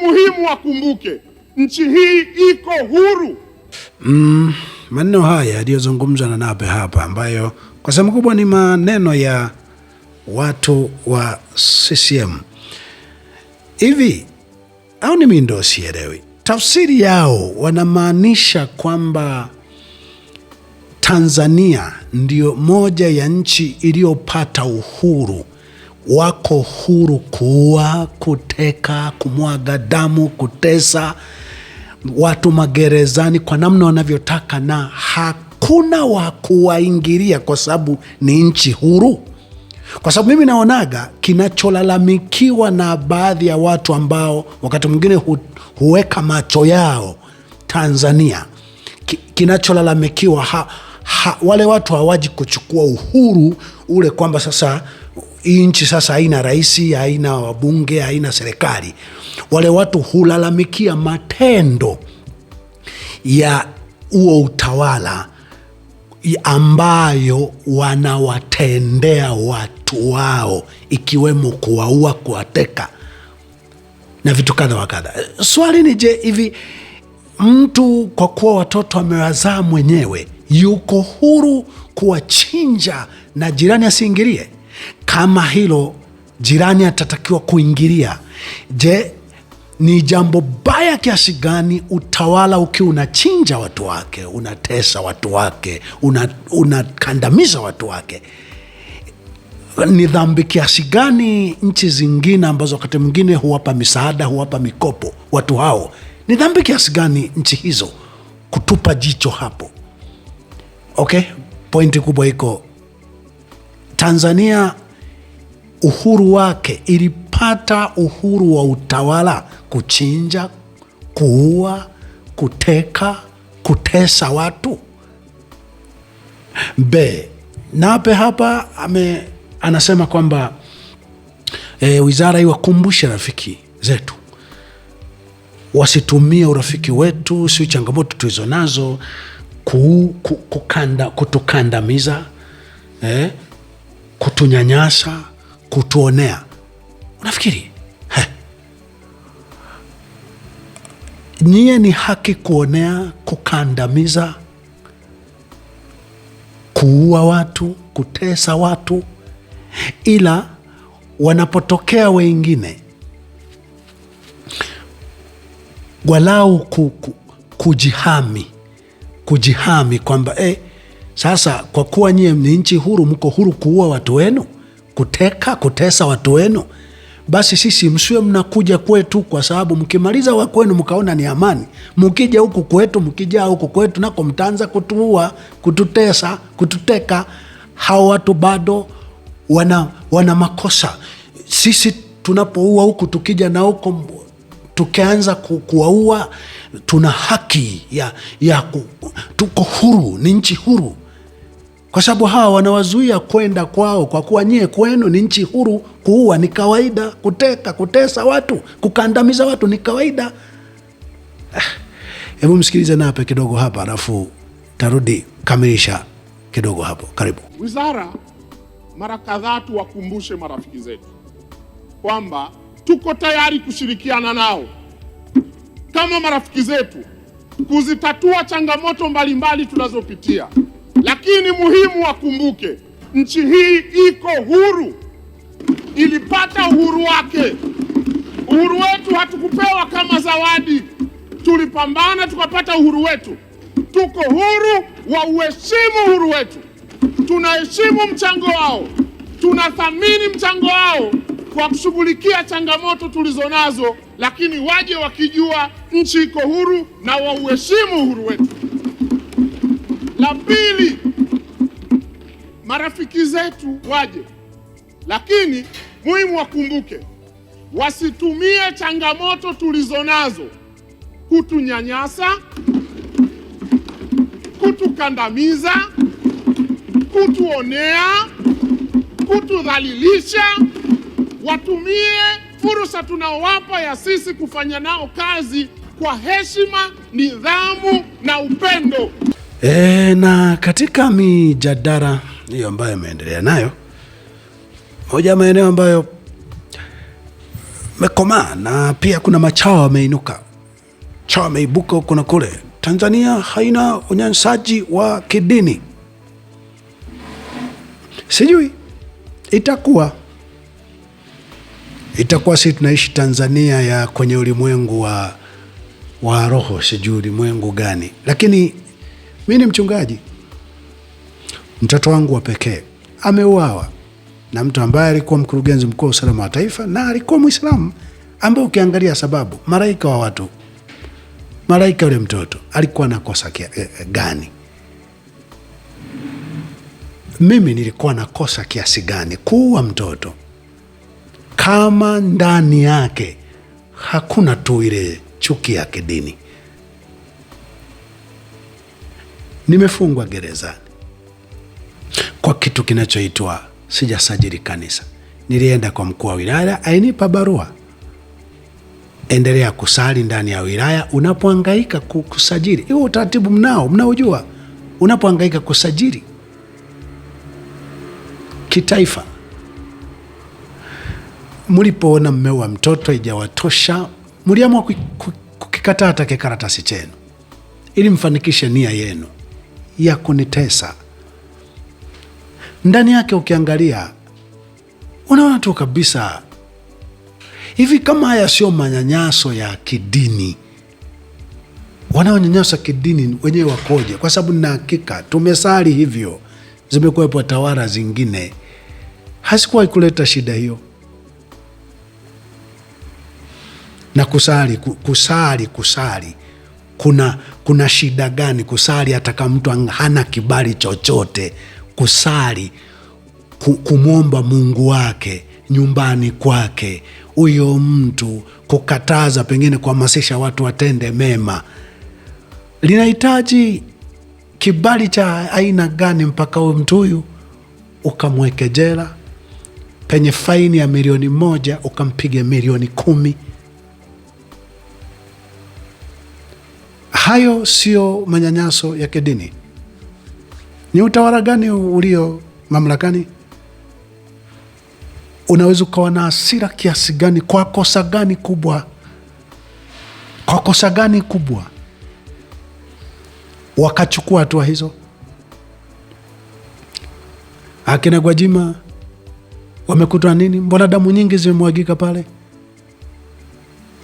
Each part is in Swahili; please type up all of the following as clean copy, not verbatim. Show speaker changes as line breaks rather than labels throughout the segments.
muhimu wakumbuke, nchi hii iko huru.
Maneno haya yaliyozungumzwa na Nape hapa, ambayo kwa sehemu kubwa ni maneno ya watu wa CCM. Hivi au ni mimi ndo sielewi? Tafsiri yao wanamaanisha kwamba Tanzania ndio moja ya nchi iliyopata uhuru. Wako huru kuua, kuteka, kumwaga damu, kutesa watu magerezani kwa namna wanavyotaka, na hakuna wa kuwaingilia kwa sababu ni nchi huru. Kwa sababu mimi naonaga kinacholalamikiwa na baadhi ya watu ambao wakati mwingine huweka macho yao Tanzania, kinacholalamikiwa wale watu hawaji kuchukua uhuru ule, kwamba sasa hii nchi sasa haina rais, haina wabunge, haina serikali. Wale watu hulalamikia matendo ya huo utawala ambayo wanawatendea watu wao, ikiwemo kuwaua, kuwateka na vitu kadha wa kadha. Swali ni je, hivi mtu kwa kuwa watoto amewazaa mwenyewe yuko huru kuwachinja na jirani asiingilie? Kama hilo jirani atatakiwa kuingilia, je, ni jambo baya kiasi gani utawala ukiwa unachinja watu wake, unatesa watu wake, unakandamiza watu wake? Ni dhambi kiasi gani nchi zingine ambazo wakati mwingine huwapa misaada, huwapa mikopo watu hao, ni dhambi kiasi gani nchi hizo kutupa jicho hapo? Okay, pointi kubwa iko Tanzania, uhuru wake ilipata uhuru wa utawala kuchinja, kuua, kuteka, kutesa watu. Nape hapa anasema kwamba wizara iwakumbushe rafiki zetu wasitumie urafiki wetu, si changamoto tulizo nazo kutukandamiza, kutunyanyasa, kutuonea. Unafikiri nyie ni haki kuonea, kukandamiza, kuua watu, kutesa watu? Ila wanapotokea wengine walau kujihami kwamba sasa kwa kuwa nyie ni nchi huru, mko huru kuua watu wenu, kuteka, kutesa watu wenu, basi sisi msiwe mnakuja kwetu, kwa sababu mkimaliza wa kwenu mkaona ni amani, mkija huku kwetu nako mtaanza kutuua, kututesa, kututeka. Hao watu bado wana makosa. Sisi tunapoua huku, tukija na huko tukianza kuwaua, tuna haki tuko huru, ni nchi huru. Kwa sababu hawa wanawazuia kwenda kwao, kwa kuwa nyie kwenu ni nchi huru. Kuua ni kawaida, kuteka, kutesa watu, kukandamiza watu ni kawaida. Hebu msikilize Nape kidogo hapa, alafu tarudi kamilisha kidogo hapo. Karibu.
Wizara mara kadhaa tuwakumbushe marafiki zetu kwamba tuko tayari kushirikiana nao kama marafiki zetu kuzitatua changamoto mbalimbali tunazopitia, lakini muhimu wakumbuke, nchi hii iko huru, ilipata uhuru wake. Uhuru wetu hatukupewa kama zawadi, tulipambana tukapata uhuru wetu. Tuko huru wa uheshimu uhuru wetu, tunaheshimu mchango wao, tunathamini mchango wao kwa kushughulikia changamoto tulizonazo, lakini waje wakijua nchi iko huru na wauheshimu uhuru wetu. La pili, marafiki zetu waje, lakini muhimu wakumbuke, wasitumie changamoto tulizonazo kutunyanyasa, kutukandamiza, kutuonea, kutudhalilisha. Watumie fursa tunaowapa ya sisi kufanya nao kazi kwa heshima, nidhamu na upendo.
Na katika mijadala hiyo ambayo imeendelea nayo, moja maeneo ambayo mekomaa, na pia kuna machawa wameinuka, chawa wameibuka huko na kule. Tanzania haina unyanyasaji wa kidini. Sijui itakuwa si tunaishi Tanzania ya kwenye ulimwengu wa roho, sijui ulimwengu gani. Lakini mimi ni mchungaji, mtoto wangu wa pekee ameuawa na mtu ambaye alikuwa mkurugenzi mkuu wa usalama wa taifa na alikuwa Muislamu, ambaye ukiangalia sababu, malaika wa watu, malaika yule mtoto alikuwa na kosa gani? Mimi nilikuwa na kosa kiasi gani kuua mtoto kama ndani yake hakuna tu ile chuki ya kidini? Nimefungwa gerezani kwa kitu kinachoitwa sijasajili kanisa. Nilienda kwa mkuu wa wilaya, ainipa barua, endelea kusali ndani ya wilaya. Unapohangaika kusajili, hiyo utaratibu mnaojua, unapohangaika kusajili kitaifa, mlipoona mmeua mtoto haijawatosha, mliamua kukikataa hata kikaratasi chenu ili mfanikishe nia yenu ya kunitesa. Ndani yake ukiangalia unaona tu kabisa, hivi kama haya sio manyanyaso ya kidini, wanaonyanyasa kidini wenyewe wakoje? Kwa sababu nina hakika tumesali hivyo, zimekuwepo tawala zingine hasikuwahi kuleta shida hiyo. Na kusali kuna shida gani kusali hata kama mtu hana kibali chochote? Kusali kumwomba Mungu wake nyumbani kwake, huyo mtu kukataza, pengine kuhamasisha watu watende mema, linahitaji kibali cha aina gani mpaka huyu mtu huyu ukamweke jela penye faini ya milioni 1 ukampige milioni 10? Hayo sio manyanyaso ya kidini? Ni utawala gani ulio mamlakani? Unaweza ukawa na hasira kiasi gani? Kwa kosa gani kubwa? Kwa kosa gani kubwa wakachukua hatua hizo? Akina Gwajima wamekutwa nini? Mbona damu nyingi zimemwagika pale?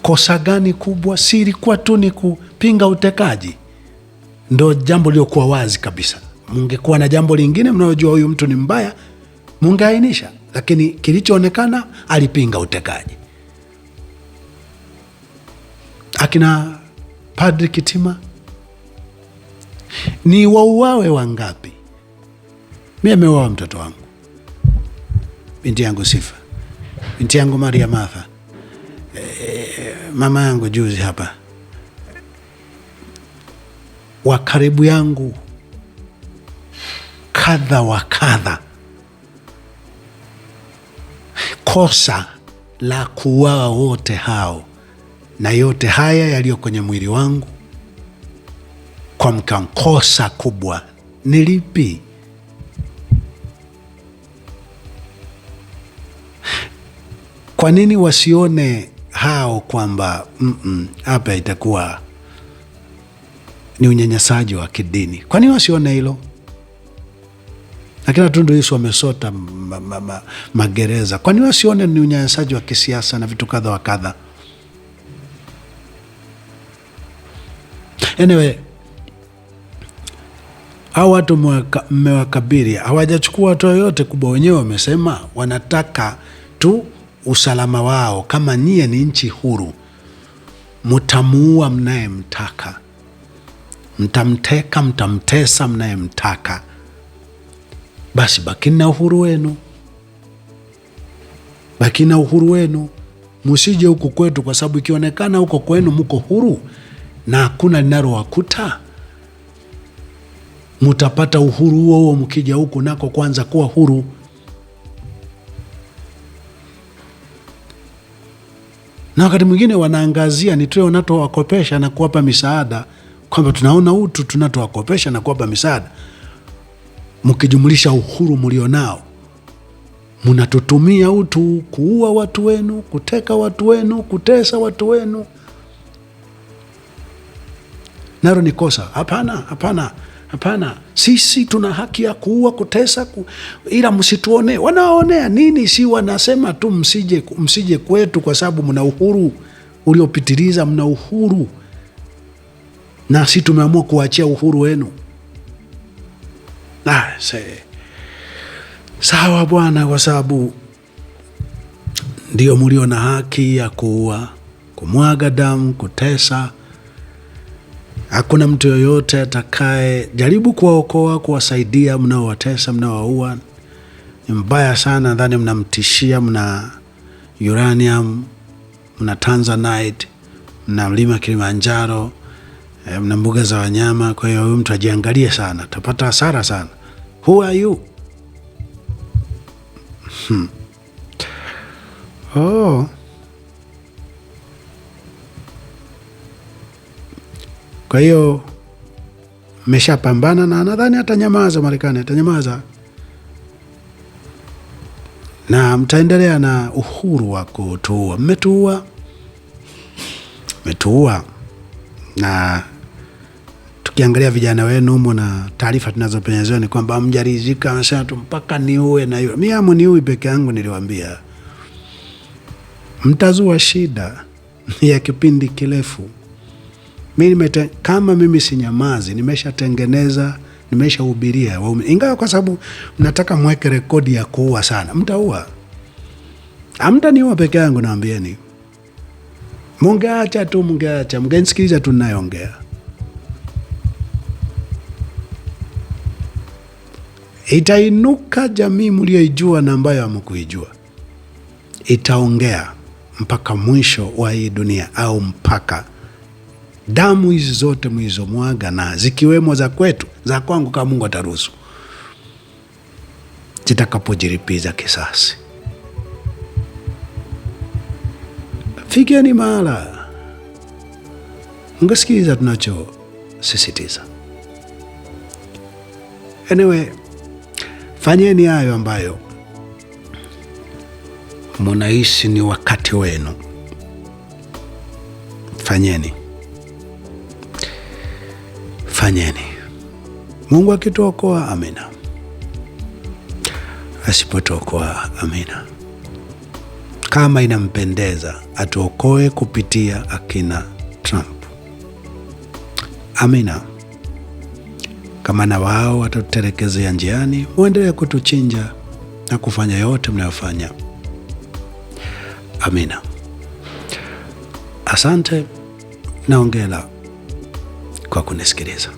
Kosa gani kubwa? Si ilikuwa tu ni kupinga utekaji? Ndo jambo liliokuwa wazi kabisa. Mungekuwa na jambo lingine mnaojua huyu mtu ni mbaya, mungeainisha, lakini kilichoonekana alipinga utekaji. Akina Padri Kitima ni wauawe wangapi? Mimi ameuawa mtoto wangu, binti yangu Sifa, binti yangu Maria Martha, mama yangu juzi hapa, wa karibu yangu kadha wa kadha. Kosa la kuuawa wote hao na yote haya yaliyo kwenye mwili wangu kwa kosa kubwa ni lipi? Kwa nini wasione hao kwamba hapa itakuwa ni unyanyasaji wa kidini? Kwa nini wasione hilo? Lakini Tundu Lissu wamesota magereza. Kwa nini wasione ni unyanyasaji wa kisiasa na vitu kadha wa kadha? Anyway, hao watu mmewakabiri, hawajachukua hatua yoyote kubwa. Wenyewe wamesema wanataka tu usalama wao. Kama nyie ni nchi huru, mtamuua mnayemtaka, mtamteka, mtamtesa mnayemtaka, basi bakini na uhuru wenu, bakini na uhuru wenu. Musije huku kwetu, kwa sababu ikionekana huko kwenu mko huru na hakuna linalowakuta, mutapata uhuru huo mkija huku nako kwanza kuwa huru. Na wakati mwingine wanaangazia ni tuwe tunatowakopesha na kuwapa misaada, kwamba tunaona utu tunatowakopesha na kuwapa misaada. Mkijumlisha uhuru mlionao, mnatutumia utu kuua watu wenu, kuteka watu wenu, kutesa watu wenu. Nalo ni kosa? Hapana, hapana, hapana. Sisi tuna haki ya kuua, kutesa, ila msituone. Wanaonea nini? Si wanasema tu msije kwetu kwa sababu mna uhuru uliopitiliza, mna uhuru, na si tumeamua kuachia uhuru wenu. Sawa bwana, kwa sababu ndio mlio na haki ya kuua, kumwaga damu, kutesa. Hakuna mtu yoyote atakaye jaribu kuwaokoa, kuwasaidia mnaowatesa, mnaowaua. Ni mbaya sana. Nadhani mnamtishia, mna uranium, mna tanzanite, mna mlima Kilimanjaro, mna mbuga za wanyama. Kwa hiyo huyu mtu ajiangalie sana, atapata hasara sana. Who are you? Kwa hiyo mmeshapambana, na nadhani atanyamaza. Marekani atanyamaza, na mtaendelea na uhuru wa kutuua. Mmetuua, na tukiangalia vijana wenu humo na taarifa tunazopenyezewa ni kwamba mjarizika, anasema tu mpaka niue na yule. Mimi hamniui peke yangu, niliwaambia mtazua shida ya kipindi kirefu. Kama mimi sinyamazi, nimeshatengeneza, nimeshahubiria, ingawa kwa sababu mnataka mweke rekodi ya kuua sana. Mtaua, hamtaniua peke yangu, naambieni. Mungeacha tu, mngenisikiliza tu ninayoongea. Itainuka jamii mlioijua na ambayo hamkuijua, itaongea mpaka mwisho wa hii dunia, au mpaka damu hizi zote mlizomwaga, na zikiwemo za kwetu, za kwangu kama Mungu ataruhusu, zitakapojiripiza kisasi. Fikeni mahala mngesikiliza tunachosisitiza. Anyway, fanyeni hayo ambayo mnahisi ni wakati wenu. Fanyeni. Mungu akituokoa, amina. Asipotuokoa, amina. Kama inampendeza atuokoe kupitia akina Trump, amina. Kama na wao watatuterekezea njiani, muendelee kutuchinja na kufanya yote mnayofanya, amina. Asante na hongera kwa kunisikiliza.